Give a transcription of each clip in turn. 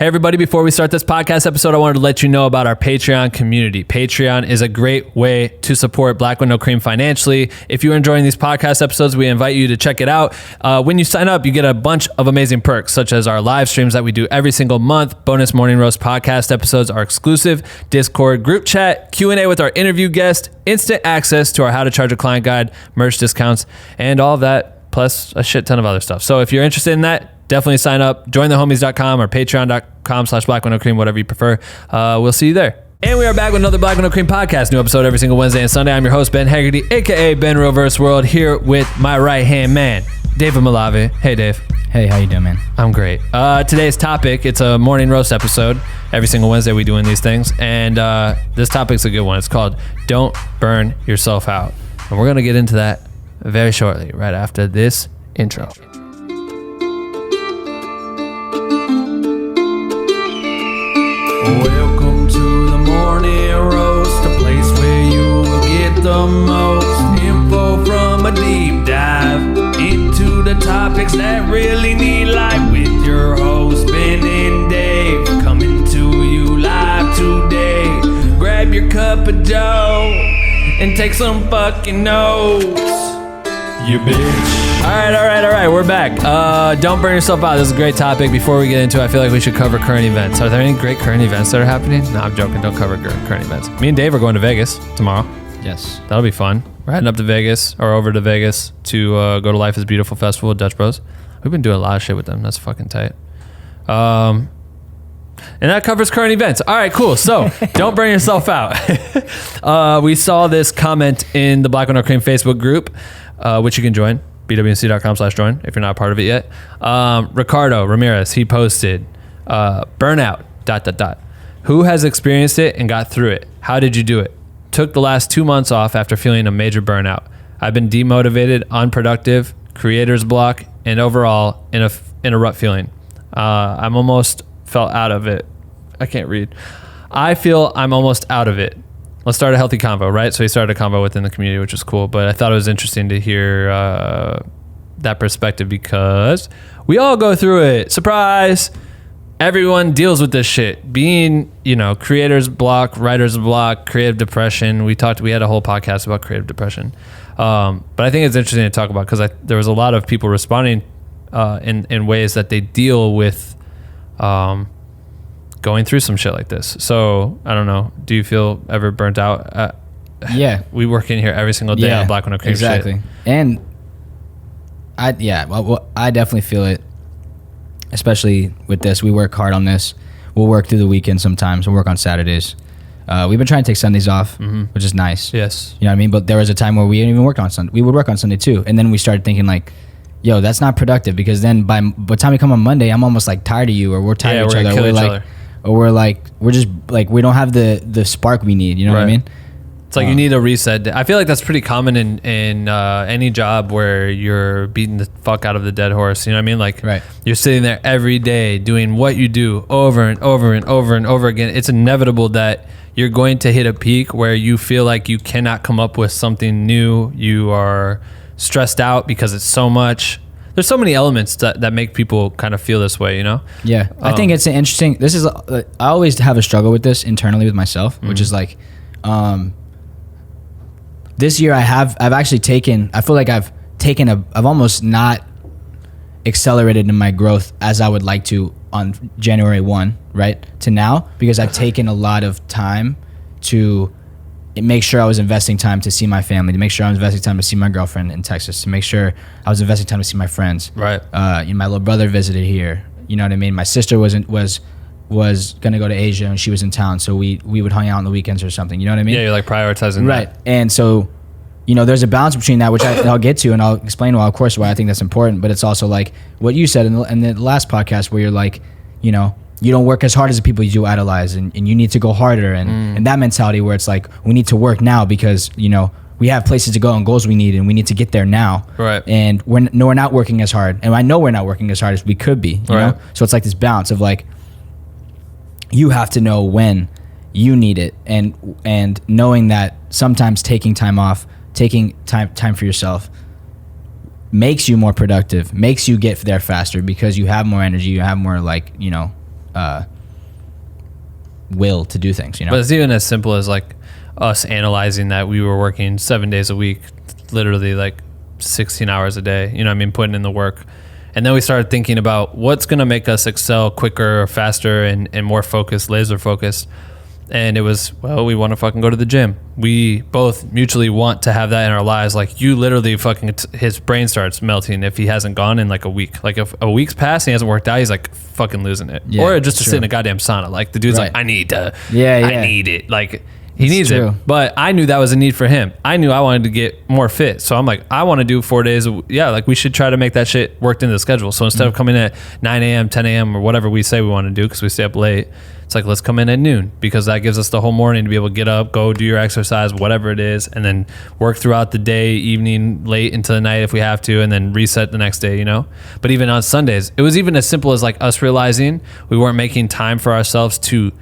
Hey everybody, before we start this podcast episode, I wanted to let you know about our Patreon community. Patreon is a great way to support Black with No Cream financially. If you're enjoying these podcast episodes, we invite you to check it out. When you sign up, you get a bunch of amazing perks, such as our live streams that we do every single month, bonus Morning Roast podcast episodes are exclusive, Discord group chat, Q&A with our interview guest, instant access to our How to Charge a Client guide, merch discounts, and all of that, plus a shit ton of other stuff. So if you're interested in that, definitely sign up, jointhehomies.com or patreon.com/blackwithnocream, whatever you prefer. We'll see you there. And we are back with another Black with No Cream podcast. New episode every single Wednesday and Sunday. I'm your host, Ben Haggerty, aka Ben Reverse World, here with my right-hand man, David Malavi. Hey, Dave. Hey, how you doing, man? I'm great. Today's topic, it's a morning roast episode. Every single Wednesday we doing these things. And this topic's a good one. It's called Don't Burn Yourself Out. And we're going to get into that very shortly, right after this intro. Welcome to the morning roast, a place where you will get the most info from a deep dive into the topics that really need life with your host Ben and Dave, coming to you live today. Grab your cup of joe and take some fucking notes, you bitch. All right. We're back. Don't burn yourself out. This is a great topic. Before we get into it, I feel like we should cover current events. Are there any great current events that are happening? No, I'm joking. Don't cover current events. Me and Dave are going to Vegas tomorrow. Yes. That'll be fun. We're heading up to Vegas or over to Vegas to go to Life is Beautiful Festival with Dutch Bros. We've been doing a lot of shit with them. That's fucking tight. And that covers current events. All right, cool. So don't burn yourself out. We saw this comment in the Black with No Cream Facebook group, which you can join. BWNC.com/join if you're not a part of it yet. Ricardo Ramirez, he posted burnout ... Who has experienced it and got through it? How did you do it? Took the last 2 months off after feeling a major burnout. I've been demotivated, unproductive, creator's block, and overall in a rut feeling. I'm almost felt out of it. I can't read. I feel I'm almost out of it. Let's start a healthy convo, right? So he started a convo within the community, which was cool. But I thought it was interesting to hear that perspective because we all go through it. Surprise! Everyone deals with this shit. Being, creator's block, writer's block, creative depression. We had a whole podcast about creative depression. But I think it's interesting to talk about because there was a lot of people responding in ways that they deal with going through some shit like this. So I don't know. Do you feel ever burnt out? Yeah. We work in here every single day on Black with No Cream exactly. shit. And I definitely feel it, especially with this. We work hard on this. We'll work through the weekend sometimes. We'll work on Saturdays. We've been trying to take Sundays off, which is nice. Yes. You know what I mean? But there was a time where we didn't even work on Sunday. We would work on Sunday too. And then we started thinking like, yo, that's not productive because then by the time we come on Monday, I'm almost like tired of you or we're tired of each other. We're just like, we don't have the spark we need. You know what I mean? It's like you need a reset. I feel like that's pretty common in any job where you're beating the fuck out of the dead horse. You know what I mean? Like you're sitting there every day doing what you do over and over and over and over again. It's inevitable that you're going to hit a peak where you feel like you cannot come up with something new. You are stressed out because it's so much. There's so many elements that make people kind of feel this way, Yeah. I think it's an interesting, I always have a struggle with this internally with myself, which is like, this year I've actually taken, I feel like I've almost not accelerated in my growth as I would like to on January 1, right? To now, because I've taken a lot of time to make sure I was investing time to see my family, to make sure I was investing time to see my girlfriend in Texas, to make sure I was investing time to see my friends. Right. My little brother visited here. You know what I mean? My sister was gonna go to Asia and she was in town, so we would hang out on the weekends or something. You know what I mean? Yeah, you're like prioritizing right. that. And so, there's a balance between that, which I'll get to, and I'll explain of course why I think that's important. But it's also like what you said in the last podcast, where you're like, you don't work as hard as the people you idolize, and you need to go harder, and that mentality where it's like we need to work now because we have places to go and goals we need, and we need to get there now. Right. And we're not working as hard, and I know we're not working as hard as we could be. You know? So it's like this balance of like you have to know when you need it, and knowing that sometimes taking time off, taking time for yourself makes you more productive, makes you get there faster because you have more energy, you have more will to do things, you know. But it's even as simple as like us analyzing that we were working 7 days a week, literally like 16 hours a day, you know what I mean, putting in the work. And then we started thinking about what's going to make us excel quicker, faster, and more focused, laser focused. And it was, well, we want to fucking go to the gym. We both mutually want to have that in our lives. Like, you literally fucking, his brain starts melting if he hasn't gone in like a week. Like, if a week's passed and he hasn't worked out, he's like fucking losing it. Yeah, or just to true. sit in a goddamn sauna. Like, the dude's Right. like, I need to, Yeah. I need it. Like, he It's needs true. it. But I knew that was a need for him. I knew I wanted to get more fit. So I'm like, I want to do 4 days. Yeah, like, we should try to make that shit worked into the schedule. So instead of coming in at 9 a.m., 10 a.m., or whatever we say we want to do because we stay up late, it's like, let's come in at noon, because that gives us the whole morning to be able to get up, go do your exercise, whatever it is, and then work throughout the day, evening, late into the night if we have to, and then reset the next day, you know? But even on Sundays, it was even as simple as like us realizing we weren't making time for ourselves to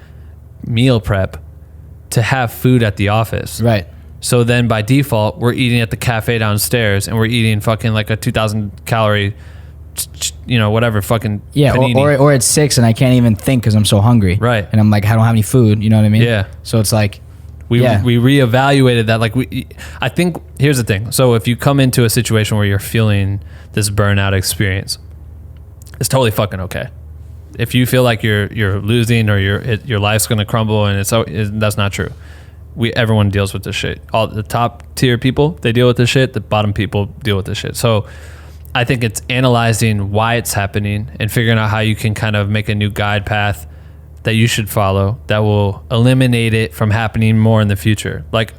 meal prep, to have food at the office. Right. So then by default, we're eating at the cafe downstairs, and we're eating fucking like a 2,000 calorie, you know, whatever fucking Yeah, panini. or it's 6 and I can't even think because I'm so hungry. Right. And I'm like, I don't have any food. You know what I mean? Yeah. So it's like, We yeah. reevaluated that. Like, I think here's the thing. So if you come into a situation where you're feeling this burnout experience, it's totally fucking okay. If you feel like you're losing or your life's gonna crumble, and that's not true. Everyone deals with this shit. All the top tier people, they deal with this shit. The bottom people deal with this shit. So I think it's analyzing why it's happening and figuring out how you can kind of make a new guide path that you should follow that will eliminate it from happening more in the future. Like,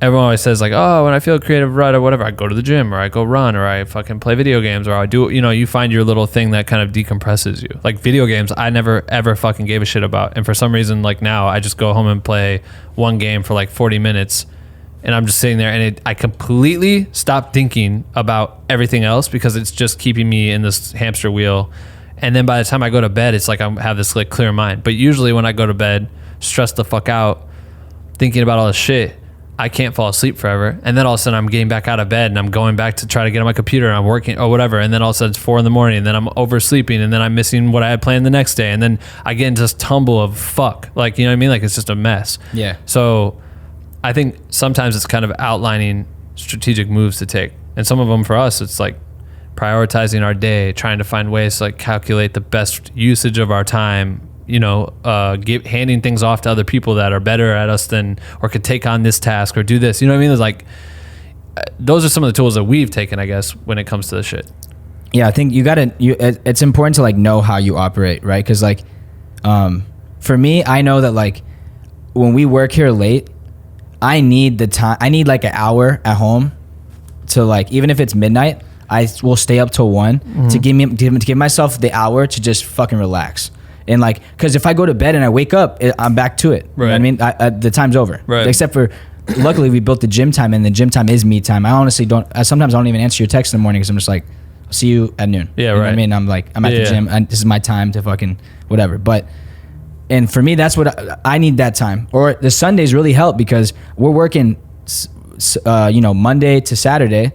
everyone always says, like, oh, when I feel a creative rut or whatever, I go to the gym, or I go run, or I fucking play video games, or I do, you know, you find your little thing that kind of decompresses you. Like, video games, I never ever fucking gave a shit about. And for some reason, like, now I just go home and play one game for like 40 minutes, and I'm just sitting there, and I completely stop thinking about everything else because it's just keeping me in this hamster wheel. And then by the time I go to bed, it's like I have this like clear mind. But usually when I go to bed, stressed the fuck out, thinking about all this shit, I can't fall asleep forever. And then all of a sudden I'm getting back out of bed and I'm going back to try to get on my computer and I'm working or whatever. And then all of a sudden it's 4 a.m. and then I'm oversleeping and then I'm missing what I had planned the next day. And then I get into this tumble of fuck. Like, you know what I mean? Like, it's just a mess. Yeah. So I think sometimes it's kind of outlining strategic moves to take. And some of them for us, it's like prioritizing our day, trying to find ways to like calculate the best usage of our time, you know, handing things off to other people that are better at us than, or could take on this task or do this. You know what I mean? It's like, those are some of the tools that we've taken, I guess, when it comes to this shit. Yeah, I think it's important to like know how you operate, right? Because like, for me, I know that like when we work here late, I need the time. I need like an hour at home to like, even if it's midnight, I will stay up till 1 to give myself the hour to just fucking relax. And like, because if I go to bed and I wake up, I'm back to it. Right. You know what I mean? The time's over. Right. Except for, luckily we built the gym time, and the gym time is me time. I honestly sometimes I don't even answer your text in the morning because I'm just like, I'll see you at noon. Yeah, you know right. what I mean? I'm like, I'm at the gym, and this is my time to fucking whatever. But, and for me, that's what I need, that time. Or the Sundays really help because we're working, you know, Monday to Saturday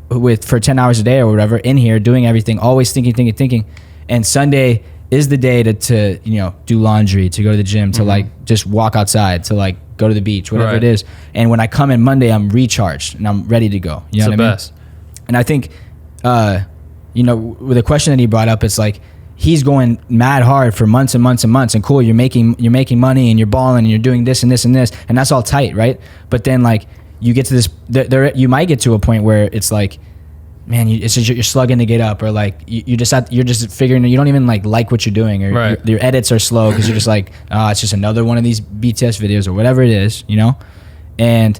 for 10 hours a day or whatever in here, doing everything, always thinking. And Sunday is the day to you know, do laundry, to go to the gym, to like just walk outside, to like go to the beach, whatever it is. And when I come in Monday, I'm recharged and I'm ready to go. You know what I mean? Best. And I think, you know, with the question that he brought up, it's like he's going mad hard for months and months and months, and cool, you're making money and you're balling and you're doing this and this and this, and that's all tight, right? But then like you get to this, you might get to a point where it's like, man, it's just, you're slugging to get up, or like you're just figuring you don't even like what you're doing, or right. your edits are slow because you're just like, it's just another one of these BTS videos or whatever it is, you know. And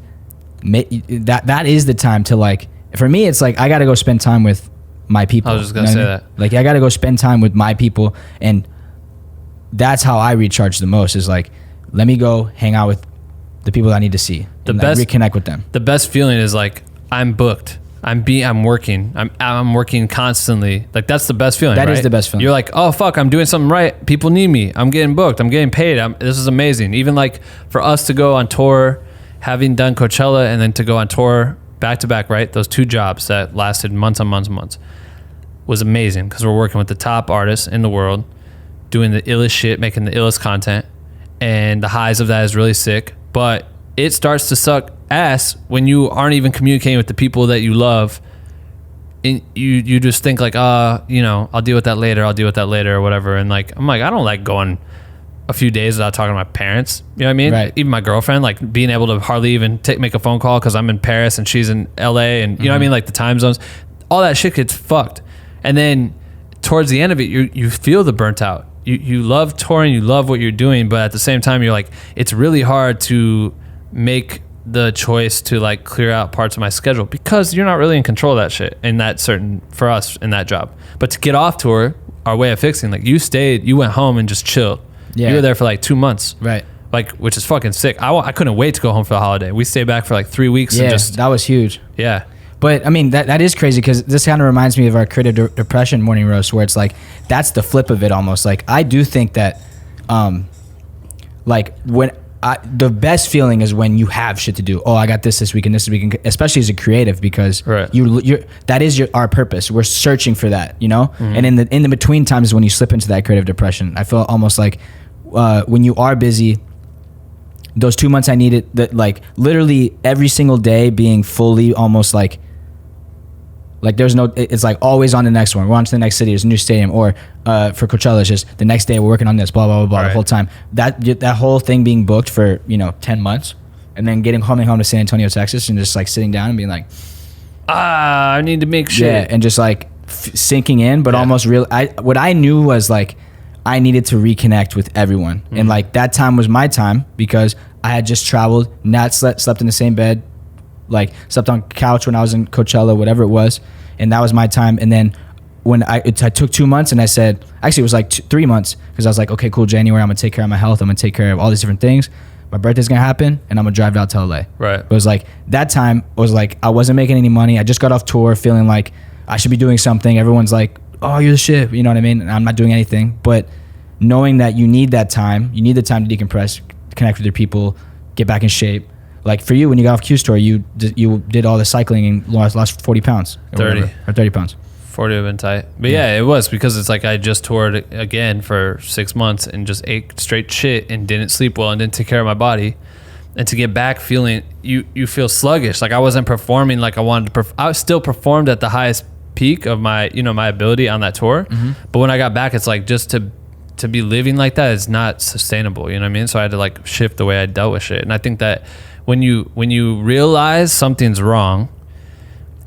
that is the time to like, for me, it's like I got to go spend time with my people. I was just gonna say that. Like, I got to go spend time with my people, and that's how I recharge the most. Is like, let me go hang out with the people I need to see, and reconnect with them. The best feeling is like, I'm booked. I'm working. I'm working constantly. Like, that's the best feeling. That is the best feeling. You're like, oh fuck, I'm doing something right. People need me. I'm getting booked. I'm getting paid. This is amazing. Even like for us to go on tour, having done Coachella, and then to go on tour back to back, right? Those 2 jobs that lasted months and months and months was amazing because we're working with the top artists in the world. doing the illest shit, making the illest content, and the highs of that is really sick. But it starts to suck ass when you aren't even communicating with the people that you love. And you just think like, I'll deal with that later, or whatever. And like, I'm like, I don't like going a few days without talking to my parents. You know what I mean? Right. Even my girlfriend, like being able to hardly even make a phone call because I'm in Paris and she's in LA, and you know what I mean? Like the time zones, all that shit gets fucked. And then towards the end of it, you feel the burnt out. You love touring, you love what you're doing, but at the same time, you're like, it's really hard to make the choice to like clear out parts of my schedule because you're not really in control of that shit for us in that job. But to get off tour, our way of fixing, like you went home and just chilled. Yeah. You were there for like 2 months. Right. Like, which is fucking sick. I couldn't wait to go home for the holiday. We stayed back for like 3 weeks. Yeah, and just, that was huge. Yeah. But I mean, that is crazy because this kind of reminds me of our creative depression morning roast, where it's like, that's the flip of it almost. Like, I do think that, like the best feeling is when you have shit to do. Oh, I got this week and this week, especially as a creative, because right. that is our purpose. We're searching for that, you know? Mm-hmm. And in the between times when you slip into that creative depression, I feel almost like when you are busy, those 2 months I needed, that like literally every single day being fully almost like there's no, it's like always on the next one. We're on to the next city. There's a new stadium. Or for Coachella, it's just the next day we're working on this, blah, blah, blah, blah, right. the whole time. That whole thing being booked for, 10 months and then coming home to San Antonio, Texas, and just like sitting down and being like, I need to make shit. Yeah, and just like sinking in, but almost real. What I knew was like, I needed to reconnect with everyone. Mm-hmm. And like that time was my time because I had just traveled, not slept in the same bed, like slept on couch when I was in Coachella, whatever it was. And that was my time. And then when I took 2 months and I said, actually it was like 3 months, because I was like, okay, cool, January, I'm gonna take care of my health. I'm gonna take care of all these different things. My birthday's gonna happen and I'm gonna drive out to LA. Right. It was like, that time was like, I wasn't making any money. I just got off tour feeling like I should be doing something. Everyone's like, oh, you're the shit. You know what I mean? And I'm not doing anything. But knowing that you need that time, you need the time to decompress, connect with your people, get back in shape. Like for you, when you got off Q Store, you did all the cycling and lost 40 pounds. 30 pounds. 40 would have been tight. But yeah, it was because it's like I just toured again for 6 months and just ate straight shit and didn't sleep well and didn't take care of my body. And to get back feeling, you feel sluggish. Like I wasn't performing like I wanted to. I still performed at the highest peak of my, my ability on that tour. Mm-hmm. But when I got back, it's like just to be living like that is not sustainable. You know what I mean? So I had to like shift the way I dealt with shit. And I think that when you realize something's wrong,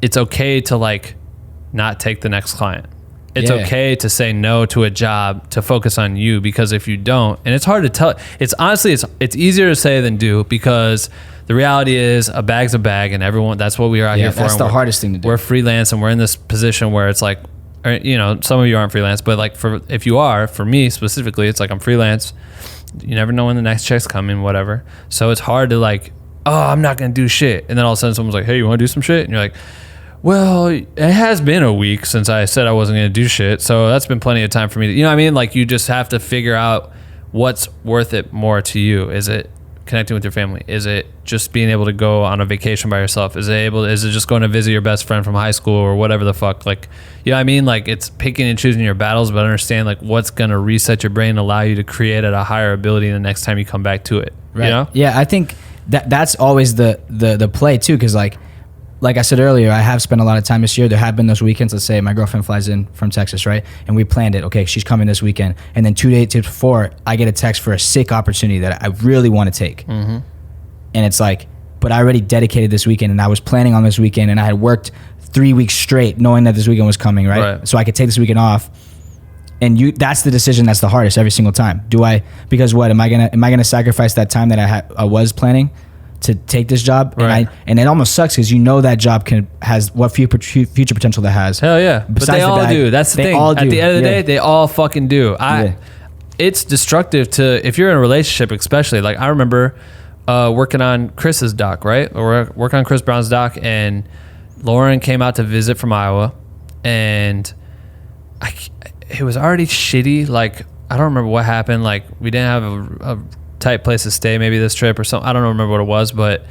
it's okay to like not take the next client. It's okay to say no to a job to focus on you, because if you don't, and it's hard to tell, it's honestly, it's easier to say than do, because the reality is a bag's a bag, and everyone, that's what we are out here for. That's the hardest thing to do. We're freelance and we're in this position where it's like, some of you aren't freelance, but like if you are, for me specifically, it's like I'm freelance. You never know when the next check's coming, whatever. So it's hard to like, oh, I'm not going to do shit. And then all of a sudden someone's like, hey, you want to do some shit? And you're like, well, it has been a week since I said I wasn't going to do shit. So that's been plenty of time for me to, you know what I mean? Like you just have to figure out what's worth it more to you. Is it connecting with your family? Is it just being able to go on a vacation by yourself? Is it just going to visit your best friend from high school or whatever the fuck? Like, you know what I mean? Like it's picking and choosing your battles, but understand like what's going to reset your brain and allow you to create at a higher ability the next time you come back to it. Right. You know? Yeah, I think that's always the play too, because like I said earlier, I have spent a lot of time this year. There have been those weekends. Let's say my girlfriend flies in from Texas, right? And we planned it. Okay, she's coming this weekend. And then 2 days before, I get a text for a sick opportunity that I really want to take. Mm-hmm. And it's like, but I already dedicated this weekend, and I was planning on this weekend, and I had worked 3 weeks straight knowing that this weekend was coming, right? So I could take this weekend off. And that's the decision that's the hardest every single time. Because what, am I gonna sacrifice that time that I was planning to take this job? Right. And it almost sucks because that job has what future potential that has. Hell yeah. But they all do. That's the thing. At the end of the day, they all fucking do. It's destructive if you're in a relationship, especially. Like I remember working on Chris's doc, right? Or working on Chris Brown's doc, and Lauren came out to visit from Iowa, and it was already shitty. Like I don't remember what happened. Like we didn't have a tight place to stay maybe this trip or something. I don't remember what it was, but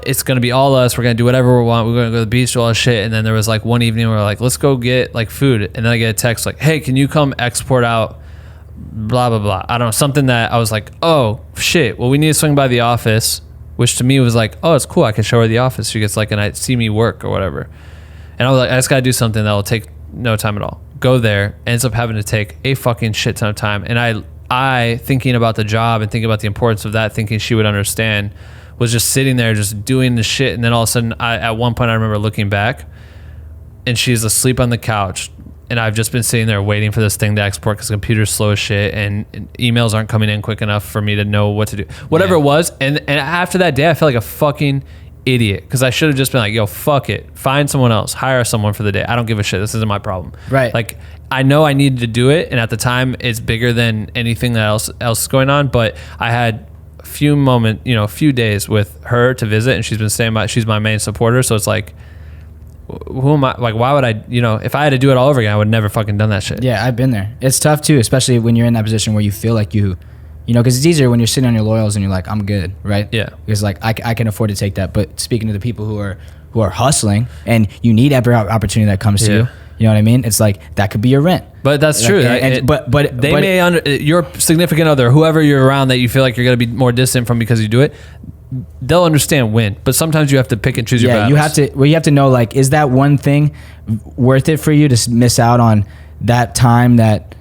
it's gonna be all us. We're gonna do whatever we want. We're gonna go to the beach, do all this shit. And then there was like one evening where we're like, let's go get like food. And then I get a text like, hey, can you come export out blah, blah, blah. I don't know, something that I was like, oh, shit. Well, we need to swing by the office, which to me was like, oh, it's cool. I can show her the office. She gets like, and I see me work or whatever. And I was like, I just got to do something that will take no time at all. Go there, ends up having to take a fucking shit ton of time. And I thinking about the job and thinking about the importance of that, thinking she would understand, was just sitting there just doing the shit. And then all of a sudden, at one point I remember looking back and she's asleep on the couch. And I've just been sitting there waiting for this thing to export because the computer's slow as shit and emails aren't coming in quick enough for me to know what to do. Whatever it was. And after that day, I felt like a fucking idiot because I should have just been like, yo, fuck it. Find someone else. Hire someone for the day. I don't give a shit. This isn't my problem. Right. Like, I know I needed to do it. And at the time, it's bigger than anything else is going on. But I had a few days with her to visit. And she's been saying she's my main supporter. So it's like, who am I? Like, why would I, if I had to do it all over again, I would never fucking done that shit. Yeah, I've been there. It's tough too, especially when you're in that position where you feel like because it's easier when you're sitting on your laurels and you're like, I'm good, right? Yeah. Because like I can afford to take that. But speaking to the people who are hustling and you need every opportunity that comes to you, you know what I mean? It's like that could be your rent. But that's true. Your significant other, whoever you're around that you feel like you're going to be more distant from because you do it, they'll understand when, but sometimes you have to pick and choose your battles. You have to know, like, is that one thing worth it for you to miss out on that time that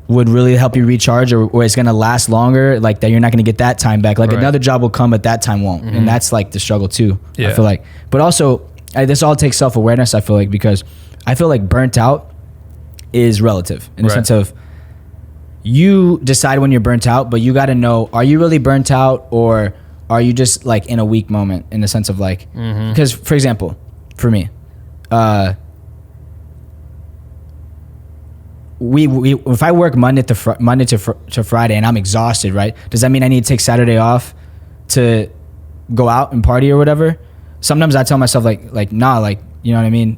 would really help you recharge, or it's going to last longer, like that you're not going to get that time back. Like another job will come, but that time won't. And that's like the struggle too, I feel like. But also this all takes self-awareness, I feel like, because I feel like burnt out is relative in the sense of you decide when you're burnt out, but you got to know, are you really burnt out or are you just like in a weak moment, in the sense of like, because for example, for me, if I work Monday to Friday and I'm exhausted, right? Does that mean I need to take Saturday off to go out and party or whatever? Sometimes I tell myself like nah, like, you know what I mean?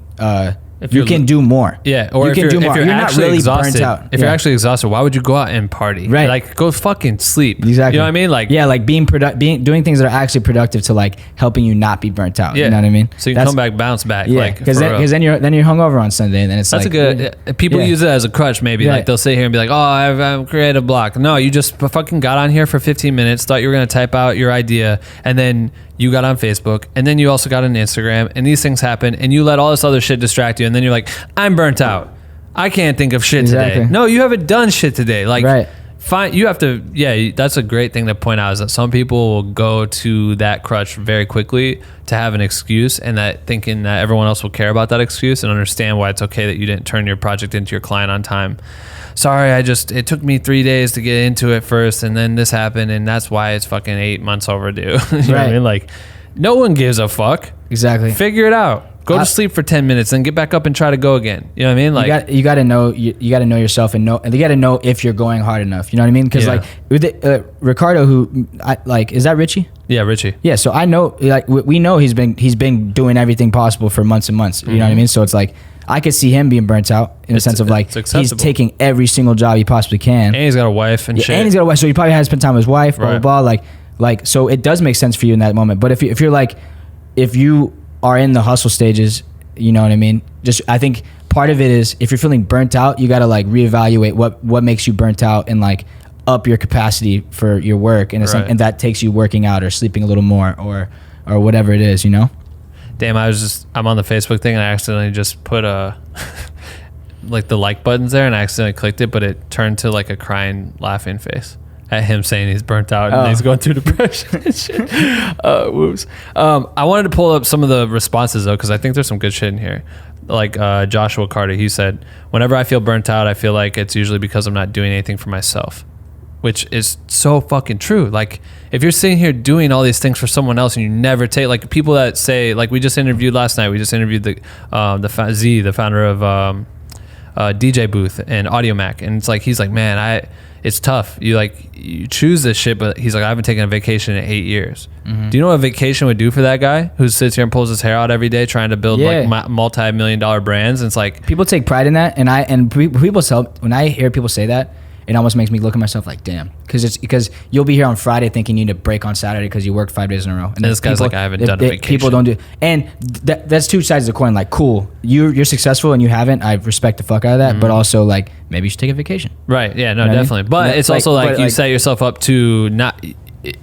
You can do more. Yeah, or if you're not really burnt out. If you're actually exhausted, why would you go out and party? Right. Like, go fucking sleep. Exactly. You know what I mean? Like, yeah, like doing things that are actually productive to like helping you not be burnt out. Yeah. You know what I mean? So you can come back, bounce back. Yeah, like, because then you're hungover on Sunday, and then it's that's like, a good. People use it as a crutch, maybe. Yeah. Like they'll sit here and be like, "Oh, I've creative block." No, you just fucking got on here for 15 minutes, thought you were gonna type out your idea, and then you got on Facebook, and then you also got on Instagram, and these things happen, and you let all this other shit distract you, and then you're like, I'm burnt out. I can't think of shit today. No, you haven't done shit today. Like, fine, you have to, that's a great thing to point out, is that some people will go to that crutch very quickly to have an excuse, and that thinking that everyone else will care about that excuse and understand why it's okay that you didn't turn your project into your client on time. Sorry, it took me 3 days to get into it first, and then this happened, and that's why it's fucking 8 months overdue. You know what I mean? Like, no one gives a fuck. Exactly. Figure it out. Go to sleep for 10 minutes, and get back up and try to go again. You know what I mean? Like, you got to know you got to know yourself, and you got to know if you're going hard enough. You know what I mean? Because like with Ricardo, is that Richie? Yeah, Richie. Yeah, so I know, like, we know he's been doing everything possible for months and months. You know what I mean? So it's like, I could see him being burnt out in the sense of like, he's taking every single job he possibly can. And he's got a wife and shit. And he's got a wife, so he probably has to spend time with his wife, blah, blah, blah. Like, so it does make sense for you in that moment. But if you are in the hustle stages, you know what I mean? I think part of it is, if you're feeling burnt out, you got to like reevaluate what makes you burnt out, and like up your capacity for your work. And and that takes you working out or sleeping a little more or whatever it is, you know? Damn, I'm on the Facebook thing, and I accidentally just put like the like buttons there, and I accidentally clicked it, but it turned to like a crying, laughing face at him saying he's burnt out and he's going through depression and shit. Whoops. I wanted to pull up some of the responses though, because I think there's some good shit in here. Like Joshua Carter, he said, whenever I feel burnt out, I feel like it's usually because I'm not doing anything for myself. Which is so fucking true. Like, if you're sitting here doing all these things for someone else and you never take, like, people that say, like, we just interviewed last night, the founder of DJ Booth and Audio Mac, and it's like, he's like, man, it's tough. You choose this shit, but he's like, I haven't taken a vacation in 8 years. Mm-hmm. Do you know what a vacation would do for that guy who sits here and pulls his hair out every day trying to build like multi-million-dollar brands? And it's like, people take pride in that, and people tell, when I hear people say that, it almost makes me look at myself like, damn, because you'll be here on Friday thinking you need to break on Saturday because you worked 5 days in a row. And this guy's like, I haven't done a vacation. People don't do, and that's two sides of the coin. Like, cool, you're successful and you haven't. I respect the fuck out of that, but also like maybe you should take a vacation. Right? Yeah. No, You know what I definitely. mean? But it's Like, also like but you like- set yourself up to not.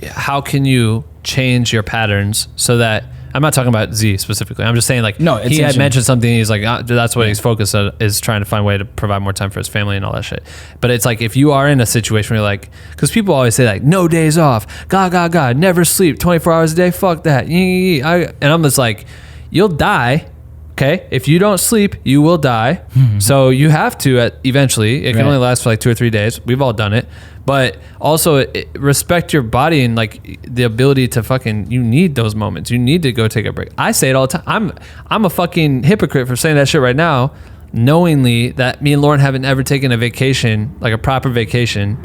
How can you change your patterns so that I'm not talking about Z specifically. I'm just saying like No, it's he had interesting. mentioned something. He's like that's what he's focused on, is trying to find a way to provide more time for his family and all that shit. But it's like if you are in a situation where you're like, because people always say like no days off, God, never sleep, 24 hours a day, fuck that. And I'm just like, you'll die. Okay, if you don't sleep, you will die. So you have to eventually. It can Right. only last for like 2 or 3 days. We've all done it. But also respect your body and like the ability to fucking. You need those moments. You need to go take a break. I say it all the time. I'm a fucking hypocrite for saying that shit right now, knowingly that me and Lauren haven't ever taken a vacation, like a proper vacation,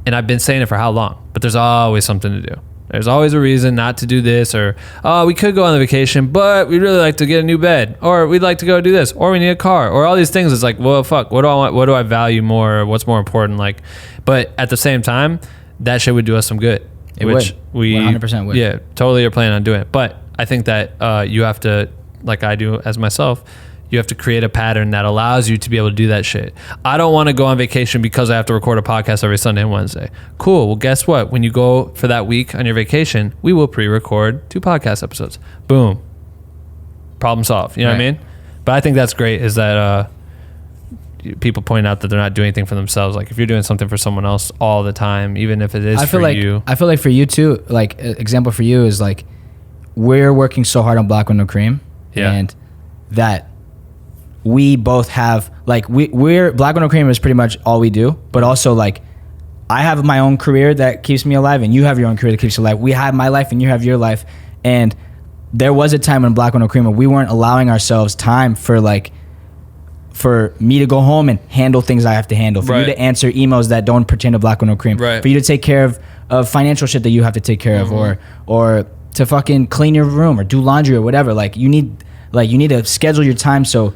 and I've been saying it for how long? But there's always something to do. There's always a reason not to do this, or we could go on the vacation, but we'd really like to get a new bed, or we'd like to go do this, or we need a car, or all these things. It's like, well, fuck, what do I want? What do I value more? Or what's more important? Like, but at the same time, that shit would do us some good. It which would. 100% would. Yeah, totally are planning on doing it. But I think that you have to, like I do as myself, you have to create a pattern that allows you to be able to do that shit. I don't want to go on vacation because I have to record a podcast every Sunday and Wednesday. Cool. Well, guess what? When you go for that week on your vacation, we will pre-record 2 podcast episodes. Boom. Problem solved. You know what I Right. mean? But I think that's great is that people point out that they're not doing anything for themselves. Like if you're doing something for someone else all the time, even if it is I feel for like you. I feel like for you too. Like example for you is like we're working so hard on Black with No Cream, Yeah. and that we both have like we're Black with No Cream is pretty much all we do, but also like I have my own career that keeps me alive, and you have your own career that keeps you alive. We have my life, and you have your life, and there was a time when Black with No Cream where we weren't allowing ourselves time for me to go home and handle things I have to handle, for you Right. to answer emails that don't pertain to Black with No Cream, Right. for you to take care of financial shit that you have to take care of, or to fucking clean your room or do laundry or whatever. Like you need to schedule your time so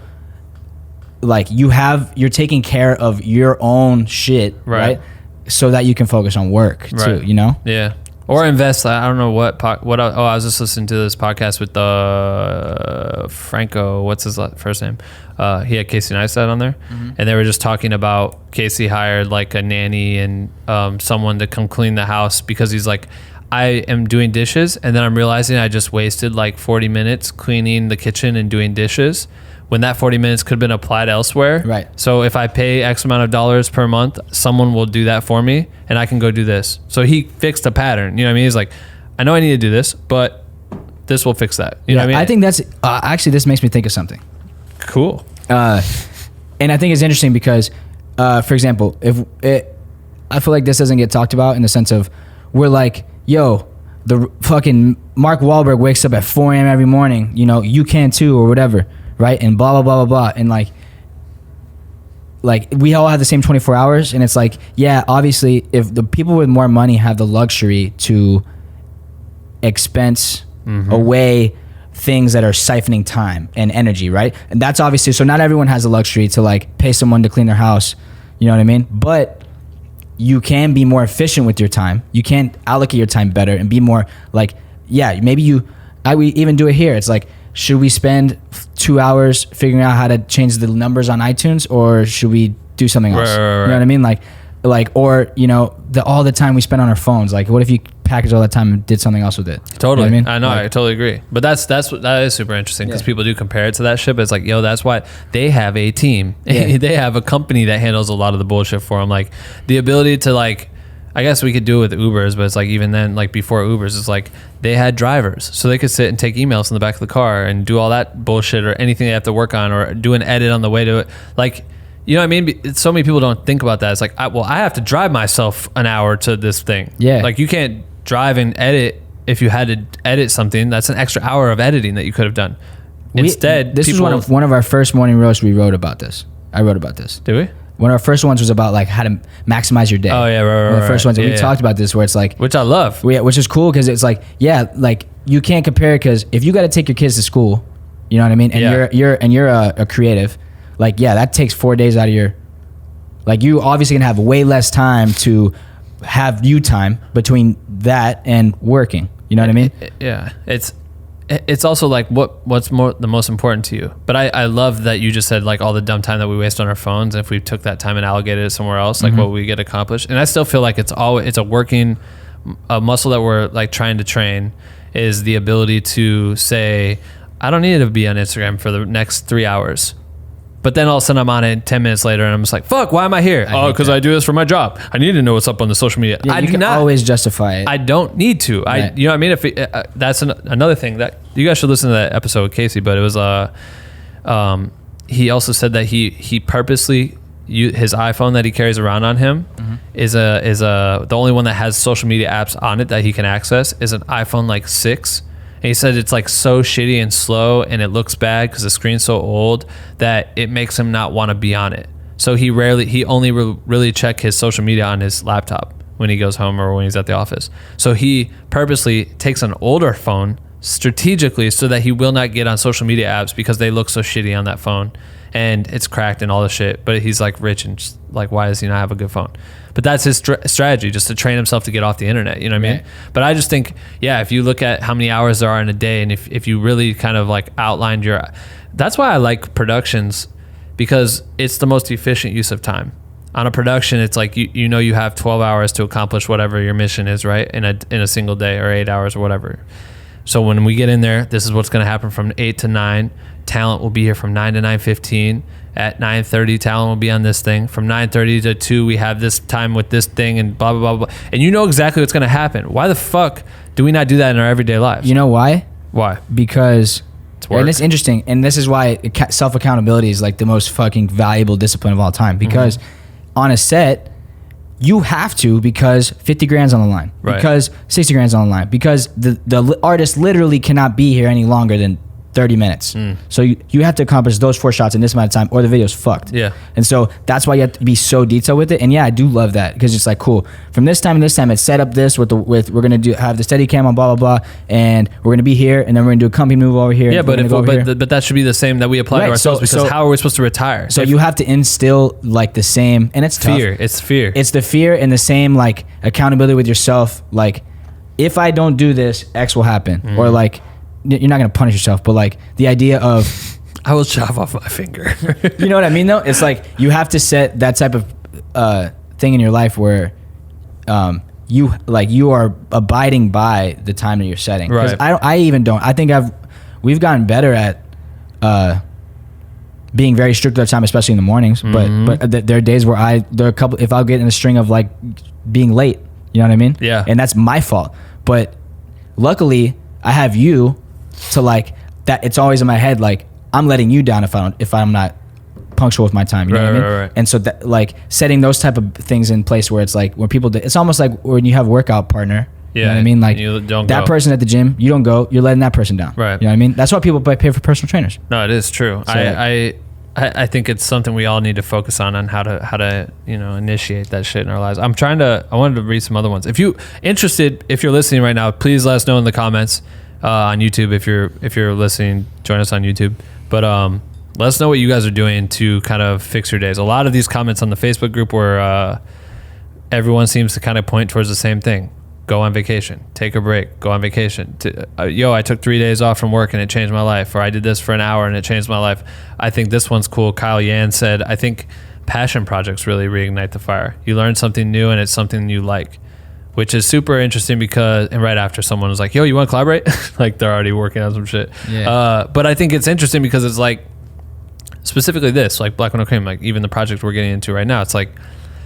like you're taking care of your own shit, right? So that you can focus on work too, Right. you know? Yeah. Or invest. I don't know what. I was just listening to this podcast with Franco. What's his first name? He had Casey Neistat on there, and they were just talking about Casey hired like a nanny and someone to come clean the house because he's like, I am doing dishes, and then I'm realizing I just wasted like 40 minutes cleaning the kitchen and doing dishes, when that 40 minutes could have been applied elsewhere. Right. So if I pay X amount of dollars per month, someone will do that for me and I can go do this. So he fixed a pattern. You know what I mean? He's like, I know I need to do this, but this will fix that. You know what I mean? I think that's actually, this makes me think of something. Cool. And I think it's interesting because, for example, I feel like this doesn't get talked about in the sense of we're like, yo, the fucking Mark Wahlberg wakes up at 4 a.m. every morning, you know, you can too, or whatever, right? And blah, blah, blah, blah, blah. And like we all have the same 24 hours. And it's like, yeah, obviously, if the people with more money have the luxury to expense away things that are siphoning time and energy, right? And that's obviously, so not everyone has the luxury to like pay someone to clean their house, you know what I mean? But you can be more efficient with your time. You can allocate your time better and be more like, yeah, maybe we even do it here. It's like, should we spend 2 hours figuring out how to change the numbers on iTunes, or should we do something else? Right. You know what I mean? Like, or, you know, all the time we spend on our phones, like what if you package all that time and did something else with it? Totally. You know what I know. Like, I totally agree. But that is super interesting because Yeah. people do compare it to that shit. But it's like, yo, that's why they have a team. Yeah. They have a company that handles a lot of the bullshit for them. Like the ability to like, I guess we could do it with Ubers, but it's like even then, like before Ubers, it's like they had drivers, so they could sit and take emails in the back of the car and do all that bullshit or anything they have to work on or do an edit on the way to it. Like, you know what I mean? So many people don't think about that. It's like, I have to drive myself an hour to this thing. Yeah. Like you can't drive and edit. If you had to edit something, that's an extra hour of editing that you could have done. Instead, this was one of our first morning roasts. We wrote about this. I wrote about this. Did we? One of our first ones was about like how to maximize your day. Oh, yeah, right, One of the first ones, and yeah, we yeah. talked about this, where it's like, Which I love. which is cool because it's like, yeah, like you can't compare it because if you got to take your kids to school, you know what I mean, and Yeah. you're a creative, like yeah, that takes 4 days out of Like you obviously gonna have way less time to have you time between that and working. You know what I mean? Yeah. It's also like what's the most important to you. But I love that you just said like all the dumb time that we waste on our phones. If we took that time and allocated it somewhere else, like what we get accomplished. And I still feel like it's a working muscle that we're like trying to train, is the ability to say, I don't need to be on Instagram for the next 3 hours. But then all of a sudden I'm on it 10 minutes later and I'm just like, fuck, why am I here? Because I do this for my job. I need to know what's up on the social media. Yeah, you can always justify it. I don't need to. Right. You know what I mean? If that's another thing that you guys should listen to that episode with Casey, but it was, he also said that he purposely, his iPhone that he carries around on him is the only one that has social media apps on it that he can access is an iPhone like 6. And he said it's like so shitty and slow and it looks bad because the screen's so old that it makes him not want to be on it. So he only really check his social media on his laptop when he goes home or when he's at the office. So he purposely takes an older phone strategically so that he will not get on social media apps because they look so shitty on that phone and it's cracked and all the shit. But he's like rich and just like, why does he not have a good phone? But that's his strategy, just to train himself to get off the internet. You know what I mean? But I just think, yeah, if you look at how many hours there are in a day, and if you really kind of like outlined that's why I like productions, because it's the most efficient use of time. On a production, it's like you know you have 12 hours to accomplish whatever your mission is, right? In a single day, or 8 hours or whatever. So when we get in there, this is what's going to happen from 8 to 9. Talent will be here from 9 to 9:15. At 9:30, talent will be on this thing. From 9:30 to 2, we have this time with this thing and blah, blah, blah, blah. And you know exactly what's going to happen. Why the fuck do we not do that in our everyday lives? You know why? Why? Because, it's work. and it's interesting, and this is why self-accountability is like the most fucking valuable discipline of all time. Because on a set, you have to, because 50 grand's on the line. Right. Because 60 grand's on the line. Because the artist literally cannot be here any longer than 30 minutes. So you have to accomplish those 4 shots in this amount of time or the video's fucked. Yeah. And so that's why you have to be so detailed with it. And yeah, I do love that, because it's like, cool, from this time to this time, it's set up this with we're going to have the steady cam on blah, blah, blah. And we're going to be here. And then we're going to do a company move over here. Yeah, but that should be the same that we apply to ourselves, because how are we supposed to retire? So you have to instill like the same, and it's tough. It's fear. It's the fear and the same like accountability with yourself. Like, if I don't do this, X will happen. Or like, you're not going to punish yourself, but like the idea of I will chop off my finger. You know what I mean though? It's like you have to set that type of thing in your life where you are abiding by the time that you're setting. Right. I even don't. I think we've gotten better at being very strict with our time, especially in the mornings. But there are days where if I'll get in a string of like being late, you know what I mean? Yeah. And that's my fault. But luckily I have you to like that. It's always in my head, like I'm letting you down if I'm not punctual with my time. You know what I mean? Right. And so that, like setting those type of things in place where it's like when people it's almost like when you have a workout partner. Yeah. You know what I mean? Like you don't that go. person at the gym, you don't go, you're letting that person down. Right. You know what I mean? That's why people pay for personal trainers. No, it is true. So I think it's something we all need to focus on how to initiate that shit in our lives. I wanted to read some other ones. If you're listening right now, please let us know in the comments on YouTube. If you're listening, join us on YouTube. But let us know what you guys are doing to kind of fix your days. A lot of these comments on the Facebook group where everyone seems to kind of point towards the same thing. Go on vacation, take a break, go on vacation. I took 3 days off from work and it changed my life. Or I did this for an hour and it changed my life. I think this one's cool. Kyle Yan said, I think passion projects really reignite the fire. You learn something new and it's something you like, which is super interesting and right after someone was like, yo, you want to collaborate? Like they're already working on some shit. Yeah. But I think it's interesting because it's like, specifically this, like Black Window Cream, like even the project we're getting into right now, it's like,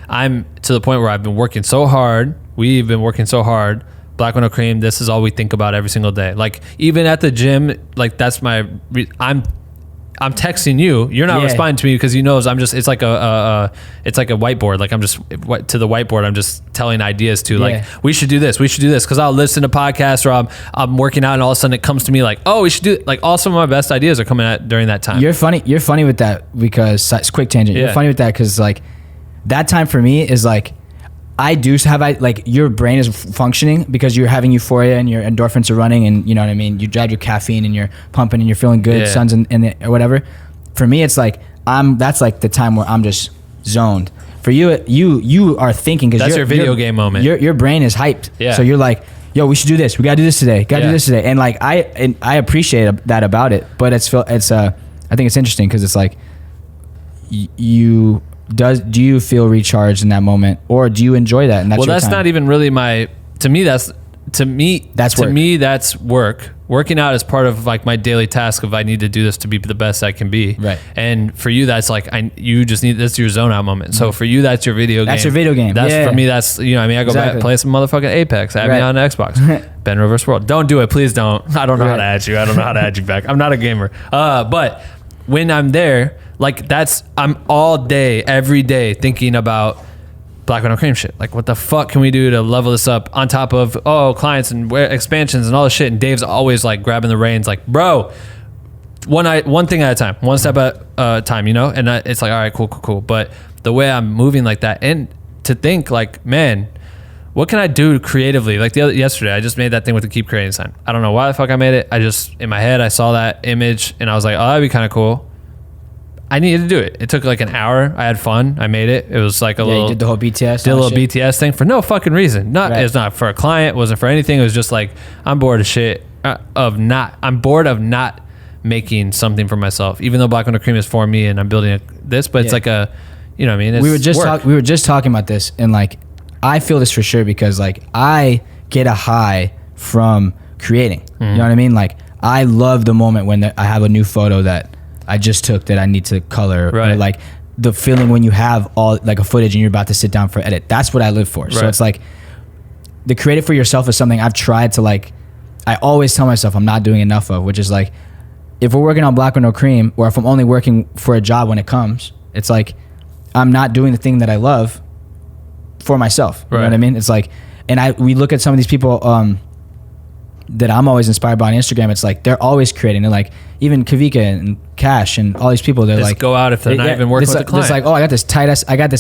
I'm to the point where I've been working so hard. We've been working so hard. Black Window Cream, this is all we think about every single day. Like even at the gym, like that's I'm texting you. You're not responding to me because you knows it's like a whiteboard. Like I'm just to the whiteboard. I'm just telling ideas to like, we should do this. Cause I'll listen to podcasts or I'm working out and all of a sudden it comes to me like, oh, we should do like all some of my best ideas are coming out during that time. You're funny with that because it's quick tangent. Yeah. You're funny with that because like that time for me is like, like your brain is functioning because you're having euphoria and your endorphins are running and you know what I mean? You had your caffeine and you're pumping and you're feeling good, sun's in it or whatever. For me, it's like, that's like the time where I'm just zoned. for you, you are thinking because That's your video game moment. Your brain is hyped. Yeah. So you're like, yo, we should do this. We gotta do this today. Gotta do this today. And like I appreciate that about it, but I think it's interesting because it's like do you feel recharged in that moment, or do you enjoy that? And that's that's not even really to me that's work. Working out is part of like my daily task of I need to do this to be the best I can be. Right. And for you, that's like you just need that's your zone out moment. So for you, that's your video game. That's your video game. That's for me. That's I go back and play some motherfucking Apex. Add me on Xbox. Ben Reverse World. Don't do it, please don't. I don't know how to add you. I don't know how to add you back. I'm not a gamer. But when I'm there, like I'm all day, every day thinking about Black with No Cream shit. Like, what the fuck can we do to level this up on top of clients and expansions and all this shit? And Dave's always like grabbing the reins, like, bro, one thing at a time, one step at a time, And it's like, all right, cool. But the way I'm moving like that, and to think like, man, what can I do creatively? Like yesterday, I just made that thing with the keep creating sign. I don't know why the fuck I made it. I just in my head I saw that image and I was like, oh, that'd be kind of cool. I needed to do it. It took like an hour. I had fun. I made it. It was like a little. You did the whole BTS. Did a little BTS thing for no fucking reason. It's not for a client. It wasn't for anything. It was just like I'm bored of shit. I'm bored of not making something for myself. Even though Black with No Cream is for me and I'm building this, but it's like a, you know what I mean? It's we were just talking about this, and like I feel this for sure because like I get a high from creating. You know what I mean? Like I love the moment when I have a new photo that I just took that I need to color, right? Or like the feeling when you have all like a footage and you're about to sit down for edit. That's what I live for. Right. So it's like the creative for yourself is something I've tried to like. I always tell myself I'm not doing enough of, which is like if we're working on Black with No Cream, or if I'm only working for a job when it comes, it's like I'm not doing the thing that I love for myself. You know what I mean? It's like, and we look at some of these people that I'm always inspired by on Instagram. It's like they're always creating. They're like even 𝐅𝐿𝐋𝐋𝐿𝐼 and Cash and all these people. They're just like go out if they're not even working with the client. It's like, oh, I got this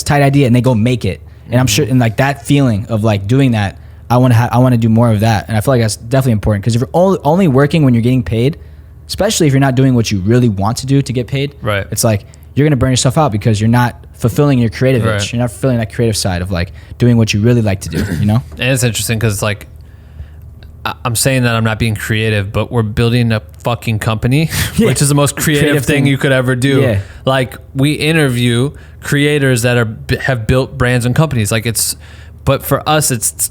tight idea, and they go make it. And I'm sure, and like that feeling of like doing that, I want to do more of that. And I feel like that's definitely important because if you're only working when you're getting paid, especially if you're not doing what you really want to do to get paid, right? It's like you're gonna burn yourself out because you're not fulfilling your creative itch. You're not fulfilling that creative side of like doing what you really like to do. And it's interesting because it's like I'm saying that I'm not being creative, but we're building a fucking company, which is the most creative thing you could ever do. Yeah. Like we interview creators that have built brands and companies. Like but for us, it's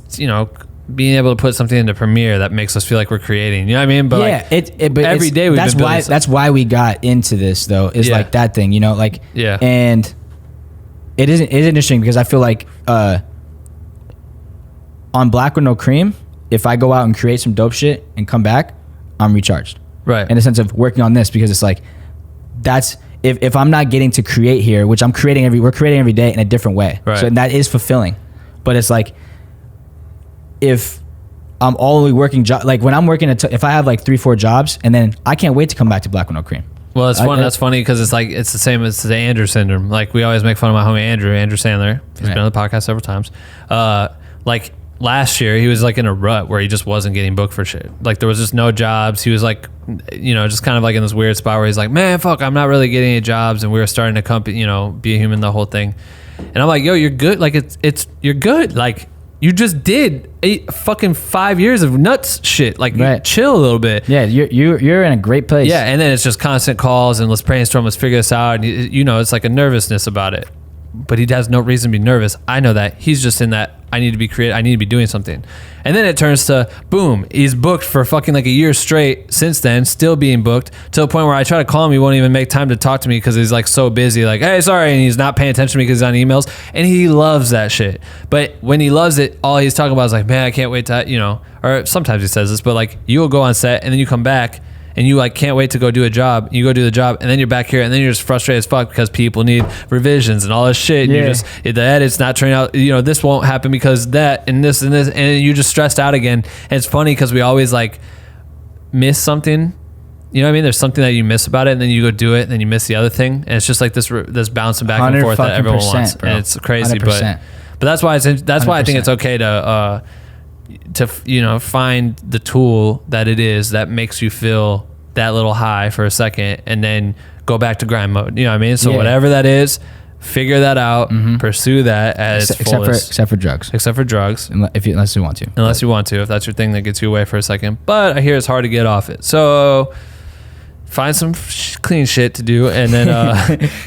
being able to put something into Premiere that makes us feel like we're creating. You know what I mean? But but every day we've been building that's why we got into this though. Is like that thing, like and it is interesting because I feel like on Black with No Cream, if I go out and create some dope shit and come back, I'm recharged. Right. In the sense of working on this, because it's like, that's, if I'm not getting to create here, which we're creating every day in a different way. Right. So that is fulfilling. But it's like, if I'm only working, like when I'm working, if I have like 3-4 jobs, and then I can't wait to come back to Black with No Cream. Well, it's funny. That's funny because it's like it's the same as the Andrew syndrome. Like we always make fun of my homie Andrew Sandler. He's been on the podcast several times. Like last year, he was like in a rut where he just wasn't getting booked for shit. Like there was just no jobs. He was like, just kind of like in this weird spot where he's like, man, fuck, I'm not really getting any jobs. And we were starting a company, Be a Human, the whole thing. And I'm like, yo, you're good. Like you're good. Like you just did 5 years of nuts shit. Like chill a little bit. Yeah, you're in a great place. Yeah, and then it's just constant calls and let's brainstorm, let's figure this out. And it's like a nervousness about it. But he has no reason to be nervous. I know that. He's just in that I need to be creative. I need to be doing something. And then it turns to boom, he's booked for fucking like a year straight since then, still being booked to the point where I try to call him. He won't even make time to talk to me because he's like so busy. Like, hey, sorry. And he's not paying attention to me because he's on emails. And he loves that shit. But when he loves it, all he's talking about is like, man, I can't wait to, or sometimes he says this, but like you'll go on set and then you come back and you like can't wait to go do a job. You go do the job, and then you're back here, and then you're just frustrated as fuck because people need revisions and all this shit. And the edit's not turning out. This won't happen because that and this, and you just stressed out again. And it's funny because we always like miss something. You know what I mean? There's something that you miss about it, and then you go do it, and then you miss the other thing, and it's just like this bouncing back and forth that everyone wants, bro. And it's crazy. 100%. But that's why why I think it's okay to find the tool that it is that makes you feel that little high for a second and then go back to grind mode. You know what I mean? So whatever that is, figure that out, pursue that at its fullest. Except for drugs. Except for drugs. Unless you want to. Unless you want to, if that's your thing that gets you away for a second. But I hear it's hard to get off it. So find some clean shit to do and then,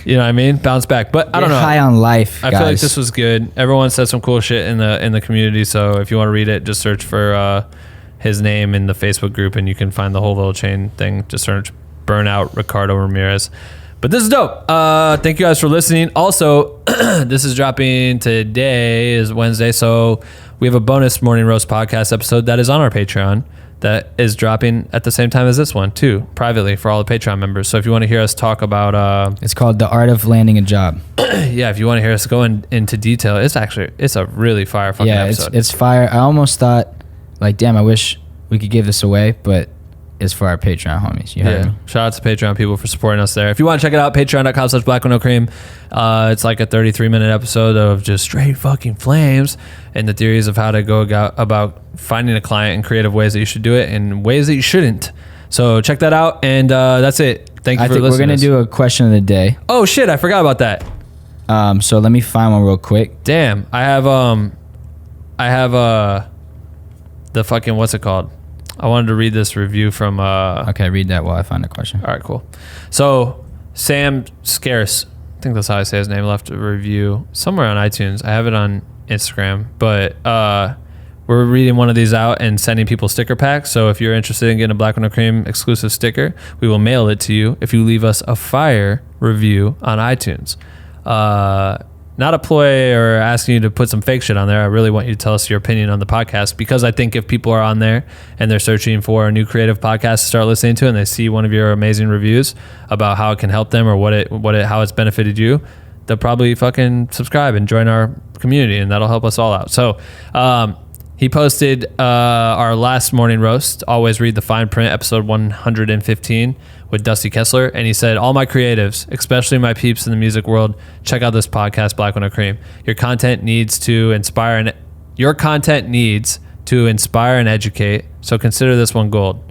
you know what I mean? Bounce back. But I don't know. High on life, I feel like this was good. Everyone said some cool shit in the community. So if you want to read it, just search for his name in the Facebook group and you can find the whole little chain thing. Just search Burnout Ricardo Ramirez. But this is dope. Thank you guys for listening. Also, this is dropping today is Wednesday. So we have a bonus Morning Roast podcast episode that is on our Patreon that is dropping at the same time as this one too, privately for all the Patreon members. So if you want to hear us talk about... it's called The Art of Landing a Job. Yeah, if you want to hear us go into detail, it's a really fire fucking episode. It's fire. I almost thought, like, damn, I wish we could give this away, but... is for our Patreon homies. You heard me? Shout out to Patreon people for supporting us there. If you want to check it out, patreon.com/blackwindowcream. It's like a 33-minute episode of just straight fucking flames and the theories of how to go about finding a client in creative ways that you should do it and ways that you shouldn't. So check that out. And that's it. Thank you for listening. We're going to do a question of the day. Oh shit, I forgot about that. So let me find one real quick. Damn. I have the fucking, what's it called? I wanted to read this review from... okay, read that while I find a question. All right, cool. So, Sam Scarce, I think that's how I say his name, left a review somewhere on iTunes. I have it on Instagram. But we're reading one of these out and sending people sticker packs. So, if you're interested in getting a Black Window Cream exclusive sticker, we will mail it to you if you leave us a fire review on iTunes. Not a ploy or asking you to put some fake shit on there. I really want you to tell us your opinion on the podcast because I think if people are on there and they're searching for a new creative podcast to start listening to and they see one of your amazing reviews about how it can help them or how it's benefited you, they'll probably fucking subscribe and join our community and that'll help us all out. So he posted our last morning roast, Always Read the Fine Print, episode 115 with Dusty Kessler, and he said, all my creatives, especially my peeps in the music world, check out this podcast, Black Window Cream. Your content needs to inspire and educate, so consider this one gold.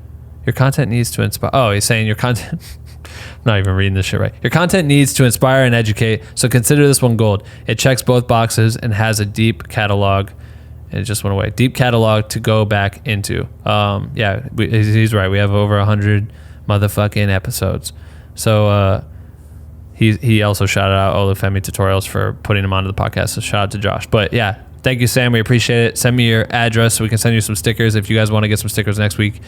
Your content needs to inspire. Oh, he's saying your content... I'm not even reading this shit right. Your content needs to inspire and educate, so consider this one gold. It checks both boxes and has a deep catalog. And it just went away. Deep catalog to go back into. He's right. We have over 100 motherfucking episodes. So he also shouted out Olufemi Tutorials for putting him onto the podcast. So shout out to Josh. But yeah, thank you, Sam. We appreciate it. Send me your address so we can send you some stickers. If you guys want to get some stickers next week,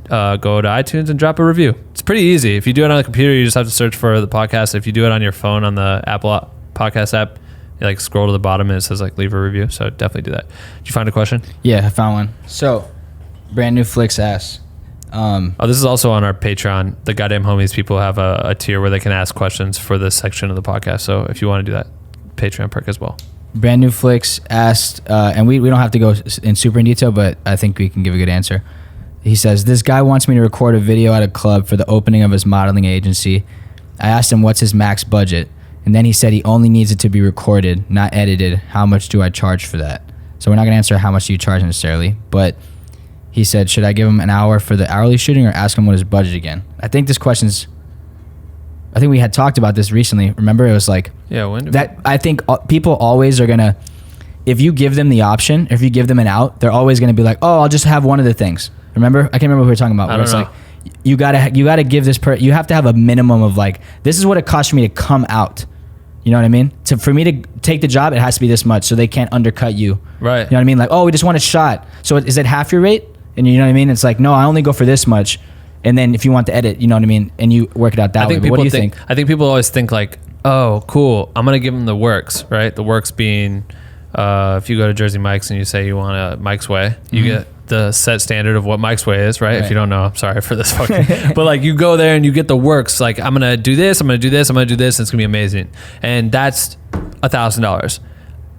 go to iTunes and drop a review. It's pretty easy. If you do it on the computer, you just have to search for the podcast. If you do it on your phone on the Apple Podcast app, you like scroll to the bottom and it says like leave a review. So definitely do that. Did you find a question? Yeah, I found one. So, Brand New Flicks asks. This is also on our Patreon. The Goddamn Homies people have a tier where they can ask questions for this section of the podcast. So if you want to do that, Patreon perk as well. Brand New Flicks asked, and we don't have to go in super in detail, but I think we can give a good answer. He says, this guy wants me to record a video at a club for the opening of his modeling agency. I asked him what's his max budget. And then he said he only needs it to be recorded, not edited. How much do I charge for that? So we're not going to answer how much do you charge necessarily. But he said, should I give him an hour for the hourly shooting or ask him what his budget again? I think we had talked about this recently. Remember, it was like... Yeah, when that I think people always are going to... If you give them the option, if you give them an out, they're always going to be like, oh, I'll just have one of the things. Remember? I can't remember what we were talking about. I don't know. Like, you gotta give this you have to have a minimum of like, this is what it costs for me to come out. You know what I mean? For me to take the job, it has to be this much so they can't undercut you. Right. You know what I mean? Like, oh, we just want a shot. So is it half your rate? And you know what I mean? It's like, no, I only go for this much. And then if you want to edit, you know what I mean? And you work it out that way. But what do you think? I think people always think like, oh, cool, I'm going to give them the works, right? The works being, if you go to Jersey Mike's and you say you want a Mike's Way, you get the set standard of what Mike's Way is, right? If you don't know, I'm sorry for this fucking, but like you go there and you get the works, like I'm going to do this, I'm going to do this, I'm going to do this, and it's going to be amazing. And that's $1,000.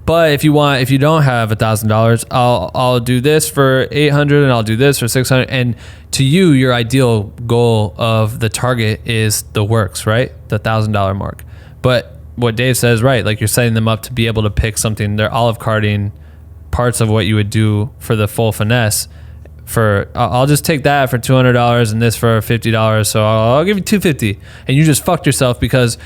But if you don't have $1,000, I'll do this for $800 and I'll do this for $600. And to you, your ideal goal of the target is the works, right? The $1,000 mark. But what Dave says, right? Like you're setting them up to be able to pick something. They're Olive Carding parts of what you would do for the full finesse I'll just take that for $200 and this for $50. So I'll give you $250, and you just fucked yourself because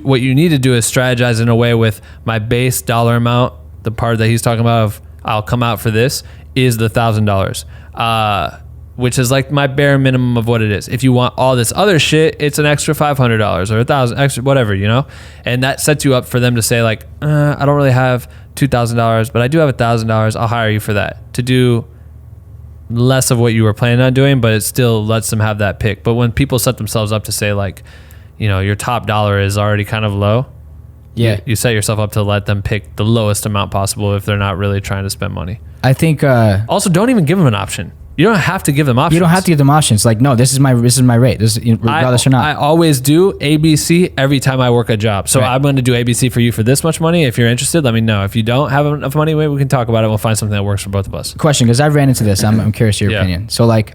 what you need to do is strategize in a way with my base dollar amount. The part that he's talking about of I'll come out for this is the $1,000, which is like my bare minimum of what it is. If you want all this other shit, it's an extra $500 or $1,000 extra, whatever, you know? And that sets you up for them to say like, I don't really have $2,000, but I do have $1,000. I'll hire you for that to do less of what you were planning on doing, but it still lets them have that pick. But when people set themselves up to say like, you know, your top dollar is already kind of low, you set yourself up to let them pick the lowest amount possible if they're not really trying to spend money. I think also don't even give them an option. You don't have to give them options. You don't have to give them options. Like, no, this is my rate. This is, regardless or not. I always do ABC every time I work a job. So I'm going to do ABC for you for this much money. If you're interested, let me know. If you don't have enough money, maybe we can talk about it. We'll find something that works for both of us. Question, because I've ran into this. I'm curious your opinion. So like,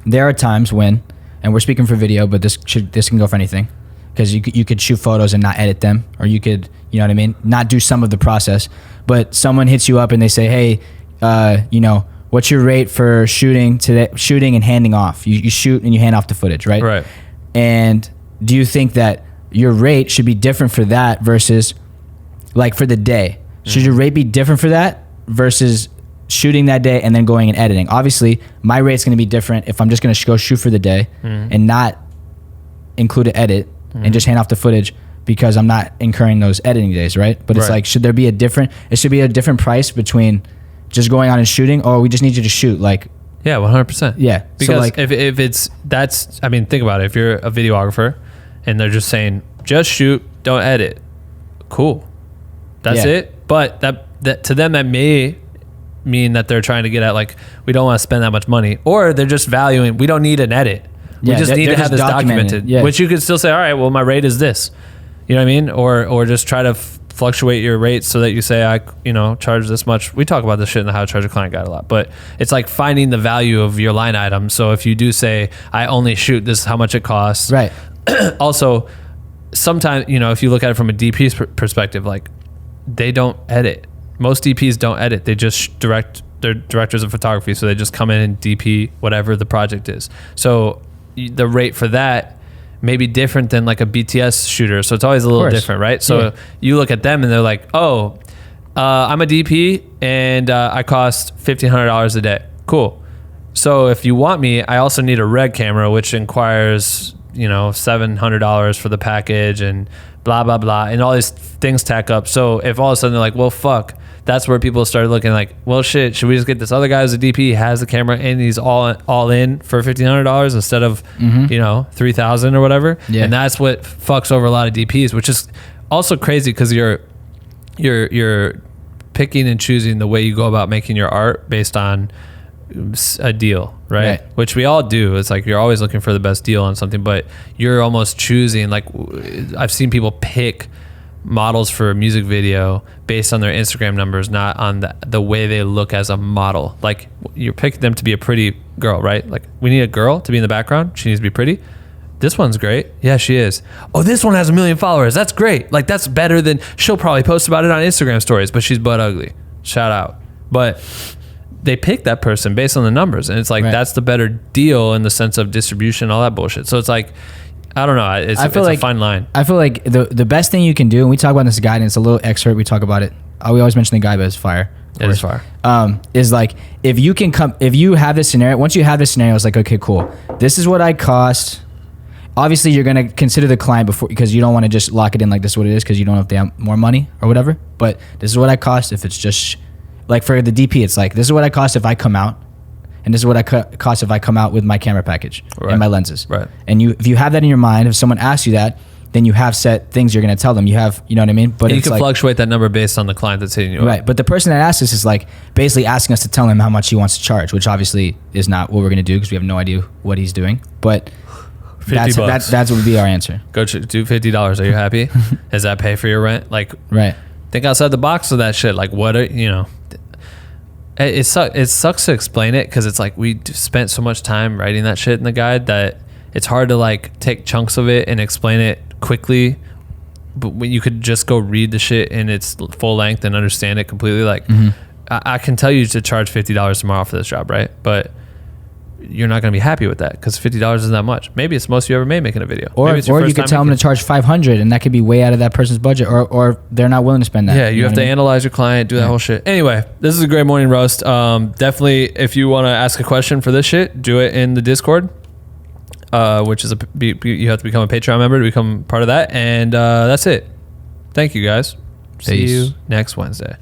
there are times when, and we're speaking for video, but this can go for anything. Because you could shoot photos and not edit them, or you could, you know what I mean, not do some of the process. But someone hits you up and they say, hey, you know, what's your rate for shooting and handing off? You shoot and you hand off the footage, right? Right. And do you think that your rate should be different for that versus, like, for the day? Should your rate be different for that versus shooting that day and then going and editing? Obviously, my rate's going to be different if I'm just going to go shoot for the day and not include an edit and just hand off the footage because I'm not incurring those editing days, right? But it's like, should there be a different price between just going on and shooting, or we just need you to shoot? Like, yeah, 100%. Yeah. Because so like, if I mean, think about it. If you're a videographer and they're just saying, just shoot, don't edit. Cool. That's it. But that to them, that may mean that they're trying to get at like, we don't want to spend that much money, or they're just valuing, we don't need an edit. We just need to have this documented, which you could still say, all right, well, my rate is this, you know what I mean? Or just try to fluctuate your rates so that you say, I charge this much. We talk about this shit in the How to Charge a Client guide a lot, but it's like finding the value of your line item. So if you do say, I only shoot, this is how much it costs. Right. Also, sometimes, if you look at it from a DP's perspective, like, they don't edit. Most DPs don't edit. They just direct. They're directors of photography, so they just come in and DP whatever the project is. So the rate for that may be different than like a BTS shooter. So it's always a little different, right? So you look at them and they're like, oh, I'm a DP and I cost $1,500 a day. Cool. So if you want me, I also need a red camera, which requires, $700 for the package and blah, blah, blah. And all these things tack up. So if all of a sudden they're like, well, fuck, that's where people started looking like, well, shit, should we just get this other guy who's a DP, he has the camera, and he's all in for $1,500 instead of, $3,000 or whatever. Yeah. And that's what fucks over a lot of DPs, which is also crazy because you're picking and choosing the way you go about making your art based on a deal, right? Which we all do. It's like you're always looking for the best deal on something, but you're almost choosing, like, I've seen people pick models for a music video based on their Instagram numbers, not on the way they look as a model. Like, you're picking them to be a pretty girl, right? Like, we need a girl to be in the background. She needs to be pretty. This one's great. Yeah, she is. Oh, this one has 1 million followers. That's great. Like, that's better than, she'll probably post about it on Instagram stories, but she's butt ugly. Shout out. But they pick that person based on the numbers, and it's like, that's the better deal in the sense of distribution, all that bullshit. So it's like, I don't know. It's a fine line. I feel like the best thing you can do, and we talk about this guide, and it's a little excerpt, we talk about it. We always mention the guide, but it's fire. It is fire. Is like, if you have this scenario, once you have this scenario, it's like, okay, cool. This is what I cost. Obviously, you're going to consider the client before, because you don't want to just lock it in like this is what it is, because you don't know if they have more money or whatever. But this is what I cost if it's just, like for the DP, it's like, this is what I cost if I come out. And this is what I cost if I come out with my camera package and my lenses. Right. And if you have that in your mind, if someone asks you that, then you have set things you're going to tell them. You have, you know what I mean? But you can fluctuate that number based on the client that's hitting you. Right. But the person that asked us is like basically asking us to tell him how much he wants to charge, which obviously is not what we're going to do because we have no idea what he's doing. But that's what would be our answer. Go do $50. Are you happy? Does that pay for your rent? Like, right. Think outside the box of that shit. Like, what are, It sucks to explain it because it's like we spent so much time writing that shit in the guide that it's hard to like take chunks of it and explain it quickly. But when you could just go read the shit in its full length and understand it completely, like I can tell you to charge $50 tomorrow for this job, right? But you're not going to be happy with that because $50 isn't that much. Maybe it's the most you ever made making a video. Or Maybe it's your you first could time tell them making- to charge 500, and that could be way out of that person's budget, or they're not willing to spend that. Yeah, you know have what to I mean? analyze your client, do that whole shit. Anyway, this is a great morning roast. Definitely, if you want to ask a question for this shit, do it in the Discord, which is you have to become a Patreon member to become part of that. And that's it. Thank you guys. See Peace. you next Wednesday.